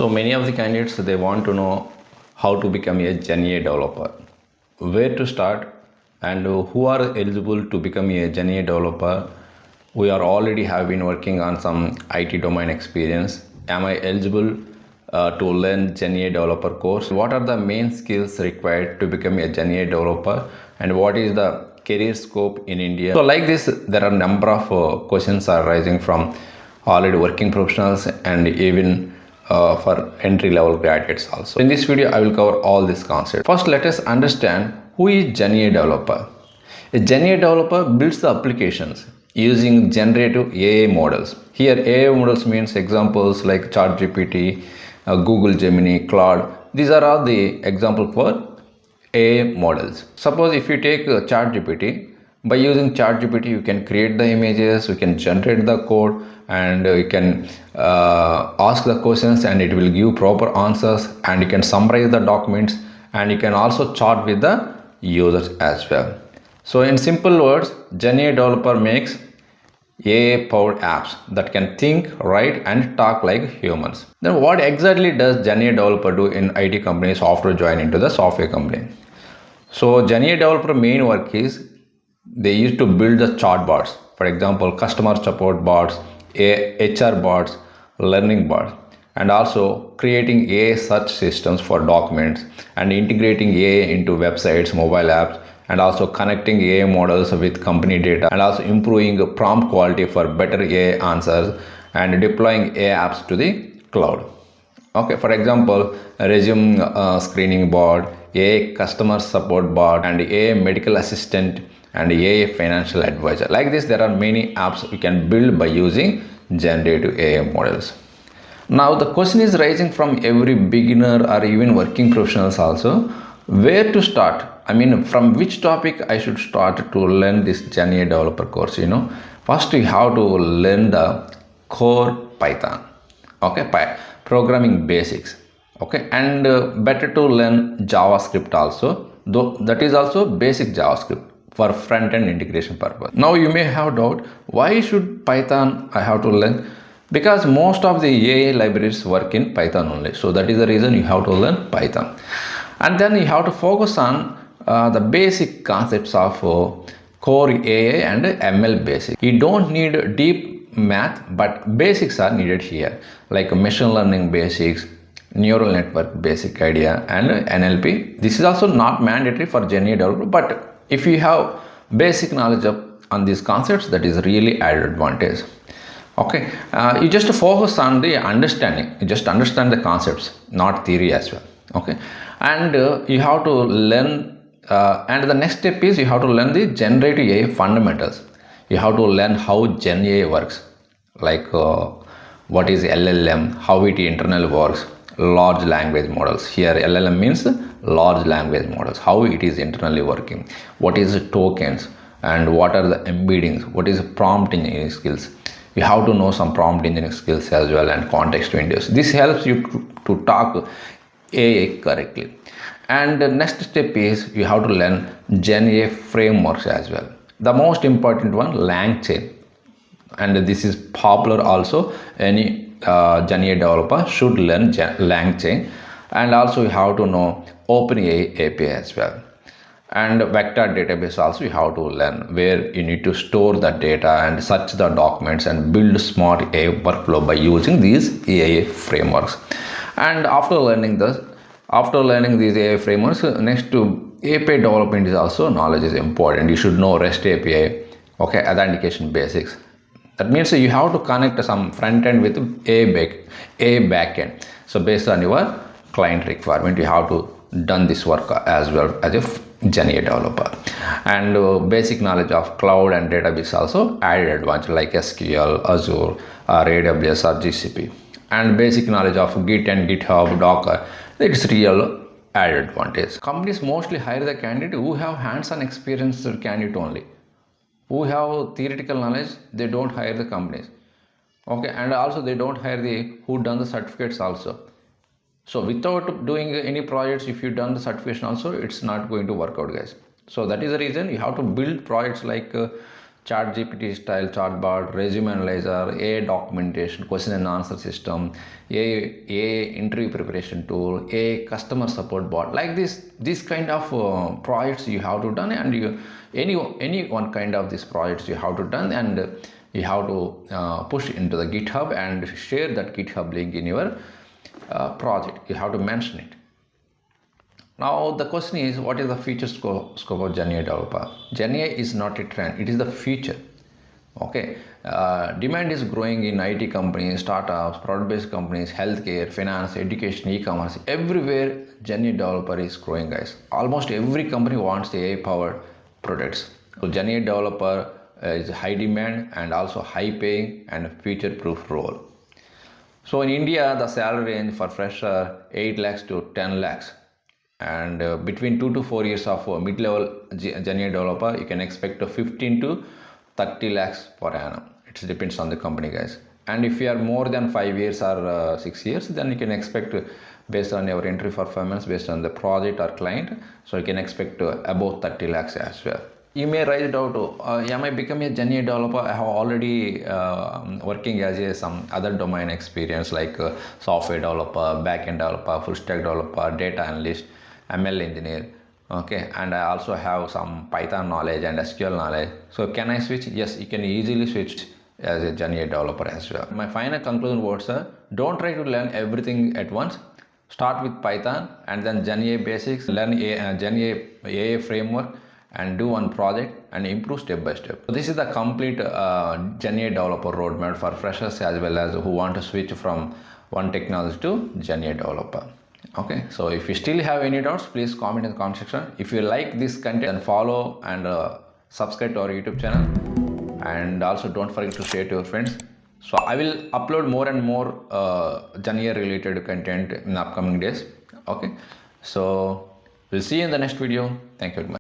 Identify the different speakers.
Speaker 1: So many of the candidates they want to know how to become a GenAI developer, where to start, and who are eligible to become a GenAI developer. We are already have been working on some IT domain experience. Am I eligible to learn GenAI developer course? What are the main skills required to become a GenAI developer, and what is the career scope in India? So like this, there are number of questions are rising from already working professionals and even for entry level graduates also. In this video, I will cover all these concepts. First, let us understand who is GenAI developer. A GenAI developer builds the applications using generative AI models. Here, AI models means examples like ChatGPT, Google Gemini, Claude. These are all the example for AI models. Suppose if you take ChatGPT, by using ChatGPT, you can create the images, you can generate the code, and you can ask the questions, and it will give proper answers, and you can summarize the documents, and you can also chat with the users as well. So, in simple words, GenAI developer makes AI powered apps that can think, write, and talk like humans. Then, what exactly does GenAI developer do in IT companies after joining to the software company? So GenAI developer main work is they used to build the chatbots. For example, customer support bots, HR bots, learning bots, and also creating AI search systems for documents and integrating AI into websites, mobile apps, and also connecting AI models with company data, and also improving prompt quality for better AI answers and deploying AI apps to the cloud. Okay, for example, a resume screening bot, a customer support bot, and a medical assistant, and a financial advisor. Like this, there are many apps you can build by using generative AI models. Now, the question is rising from every beginner or even working professionals also, where to start? I mean, from which topic I should start to learn this GenAI developer course? First you have to learn the core Python. Okay, programming basics. Okay, and better to learn JavaScript also, though that is also basic JavaScript for front-end integration purpose. Now you may have doubt, why should Python I have to learn? Because most of the AI libraries work in Python only, so that is the reason you have to learn Python. And then you have to focus on the basic concepts of core AI and ML basics. You don't need deep math, but basics are needed here, like machine learning basics, neural network basic idea, and NLP. This is also not mandatory for GenAI developer, but if you have basic knowledge on these concepts, that is really added advantage. Okay, you just focus on the understanding. You just understand the concepts, not theory as well. Okay, and you have to learn. And the next step is you have to learn the generative AI fundamentals. You have to learn how GenAI works, like what is LLM, how it internally works, large language models. Here LLM means large language models, how it is internally working, what is tokens, and what are the embeddings, what is prompt engineering skills. You have to know some prompt engineering skills as well, and context windows. This helps you to talk AI correctly. And the next step is you have to learn GenAI frameworks as well. The most important one, LangChain, and this is popular also. Any GenAI developer should learn LangChain, and also you have to know OpenAI API as well. And vector database also you have to learn, where you need to store the data and search the documents and build smart AI workflow by using these AI frameworks. And after learning these AI frameworks, next to API development is also knowledge is important. You should know REST API, okay, authentication basics. That means you have to connect some front end with a back end. So based on your client requirement, you have to done this work as well as a GenAI developer. And basic knowledge of cloud and database also added advantage, like SQL, Azure, or AWS or GCP. And basic knowledge of Git and GitHub, Docker, it's real added advantage. Companies mostly hire the candidate who have hands-on experience candidate only. Who have theoretical knowledge, they don't hire the companies. Okay, and also they don't hire the who done the certificates also. So without doing any projects, if you done the certification also, it's not going to work out, guys. So that is the reason you have to build projects like chat GPT style chatbot, resume analyzer, AI documentation, question and answer system, AI interview preparation tool, AI customer support bot. Like this kind of projects you have to done, and any one kind of these projects you have to done, and you have to push into the GitHub and share that GitHub link in your project. You have to mention it. Now the question is, what is the future scope of GenAI developer? GenAI is not a trend; it is the future. Okay, demand is growing in IT companies, startups, product-based companies, healthcare, finance, education, e-commerce. Everywhere, GenAI developer is growing, guys. Almost every company wants AI-powered products. So GenAI developer is high demand and also high paying and future-proof role. So in India, the salary range for fresher 8 lakhs to 10 lakhs, and between 2 to 4 years of mid-level GenAI developer, you can expect 15 to 30 lakhs per annum. It depends on the company, guys. And if you are more than 5 years or 6 years, then you can expect, based on your entry performance, based on the project or client, so you can expect above 30 lakhs as well. You may raise doubt, am I becoming a GenAI developer? I have already working as some other domain experience, like software developer, backend developer, full stack developer, data analyst, ML engineer. Okay, and I also have some Python knowledge and SQL knowledge. So can I switch? Yes, you can easily switch as a GenAI developer as well. My final conclusion words are: don't try to learn everything at once. Start with Python and then GenAI basics, learn GenAI AI framework, and do one project and improve step by step. So this is the complete GenAI developer roadmap for freshers as well as who want to switch from one technology to GenAI developer. Okay, so if you still have any doubts, please comment in the comment section. If you like this content, then follow and subscribe to our YouTube channel, and also don't forget to share to your friends. So I will upload more and more GenAI related content in the upcoming days. Okay, so we'll see you in the next video. Thank you very much.